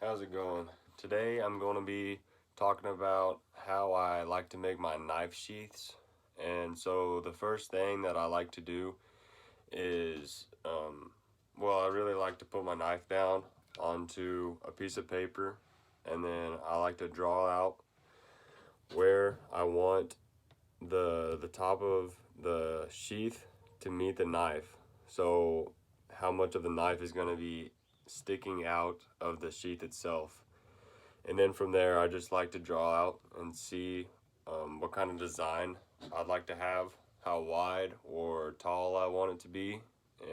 How's it going? Today I'm going to be talking about how I like to make my knife sheaths. And so the first thing that I like to do is, I really like to put my knife down onto a piece of paper, and then I like to draw out where I want the top of the sheath to meet the knife. So how much of the knife is going to be sticking out of the sheath itself. And then from there, I just like to draw out and see what kind of design I'd like to have, how wide or tall I want it to be,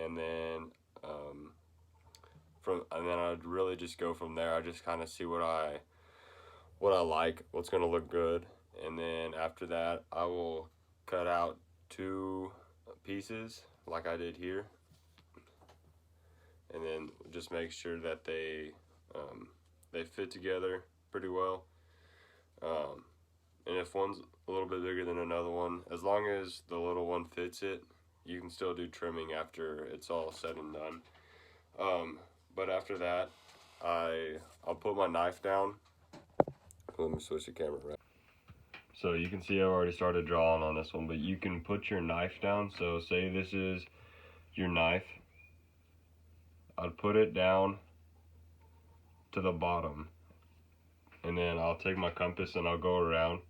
and then I'd really just go from there. I just kind of see what I like, what's gonna look good, and then after that, I will cut out two pieces like I did here, and then just make sure that they fit together pretty well. And if one's a little bit bigger than another one, as long as the little one fits it, you can still do trimming after it's all said and done. But after that, I'll put my knife down. Let me switch the camera around. So you can see I've already started drawing on this one, but you can put your knife down. So say this is your knife. I'd put it down to the bottom, and then I'll take my compass and I'll go around.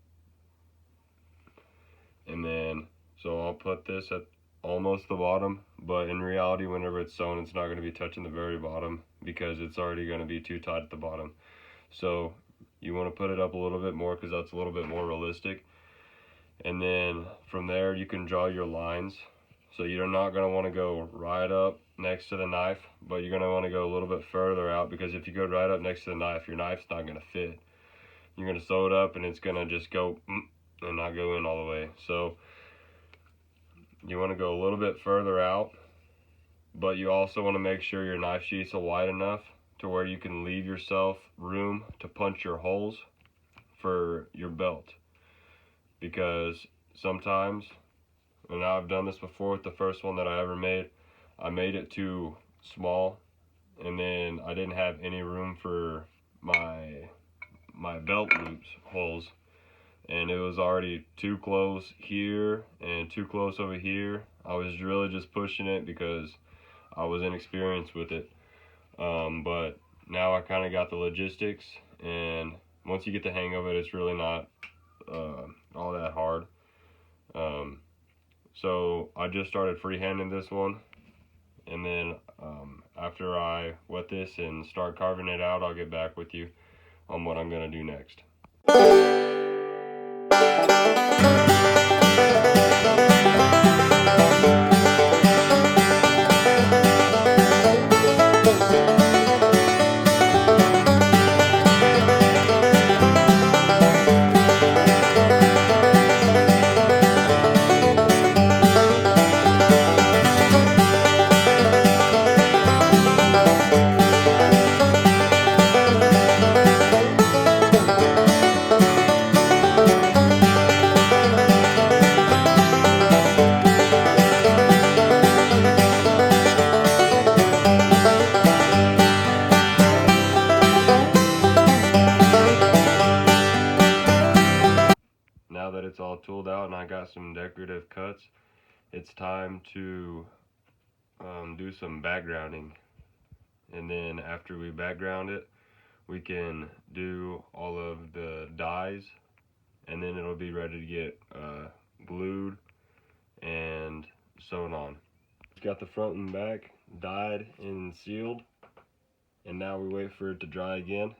And then, so I'll put this at almost the bottom, but in reality, whenever it's sewn, it's not going to be touching the very bottom because it's already going to be too tight at the bottom. So you want to put it up a little bit more because that's a little bit more realistic. And then from there, you can draw your lines. So you're not going to want to go right up next to the knife, but you're going to want to go a little bit further out, because if you go right up next to the knife, your knife's not going to fit. You're going to sew it up and it's going to just go and not go in all the way. So you want to go a little bit further out, but you also want to make sure your knife sheaths are wide enough to where you can leave yourself room to punch your holes for your belt. Because sometimes, and I've done this before with the first one that I ever made, I made it too small, and then I didn't have any room for my belt loops holes, and it was already too close here and too close over here. I was really just pushing it because I was inexperienced with it, but now I kind of got the logistics, and once you get the hang of it, it's really not all that hard. So I just started freehanding this one, and then after I wet this and start carving it out, I'll get back with you on what I'm going to do next. Now that it's all tooled out and I got some decorative cuts, it's time to do some backgrounding. And then after we background it, we can do all of the dies, and then it'll be ready to get glued and sewn on. Got the front and back dyed and sealed, and now we wait for it to dry again,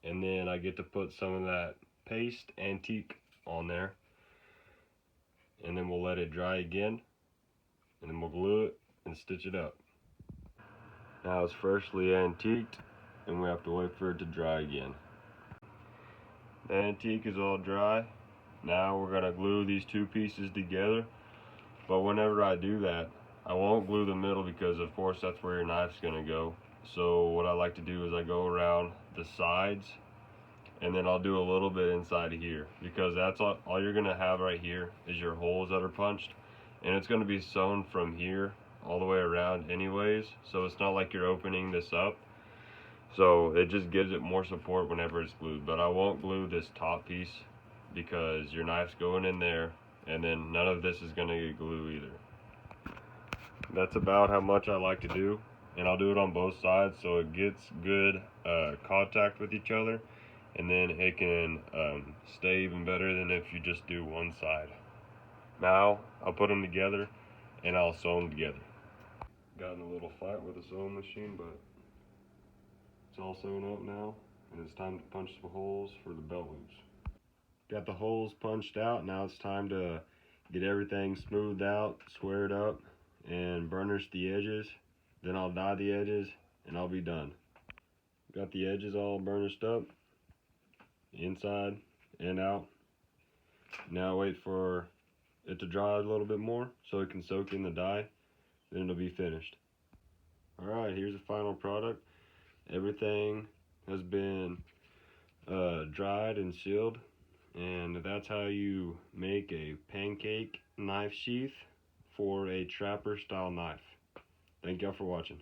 and then I get to put some of that paste antique on there, and then we'll let it dry again, and then we'll glue it and stitch it up. Now it's freshly antiqued, and we have to wait for it to dry again. The antique is all dry. Now we're gonna glue these two pieces together, but whenever I do that, I won't glue the middle because of course that's where your knife's gonna go. So what I like to do is I go around the sides, and then I'll do a little bit inside of here, because that's all you're gonna have right here is your holes that are punched, and it's gonna be sewn from here all the way around anyways, so it's not like you're opening this up. So it just gives it more support whenever it's glued. But I won't glue this top piece because your knife's going in there, and then none of this is going to get glue either. That's about how much I like to do, and I'll do it on both sides so it gets good contact with each other, and then it can stay even better than if you just do one side. Now I'll put them together and I'll sew them together. Got in a little fight with the sewing machine, but it's all sewn up now, and it's time to punch some holes for the belt loops. Got the holes punched out. Now it's time to get everything smoothed out, squared up, and burnish the edges. Then I'll dye the edges and I'll be done. Got the edges all burnished up, inside and out. Now wait for it to dry a little bit more so it can soak in the dye, then it'll be finished. Alright, here's the final product. Everything has been dried and sealed, and that's how you make a pancake knife sheath for a trapper style knife. Thank y'all for watching.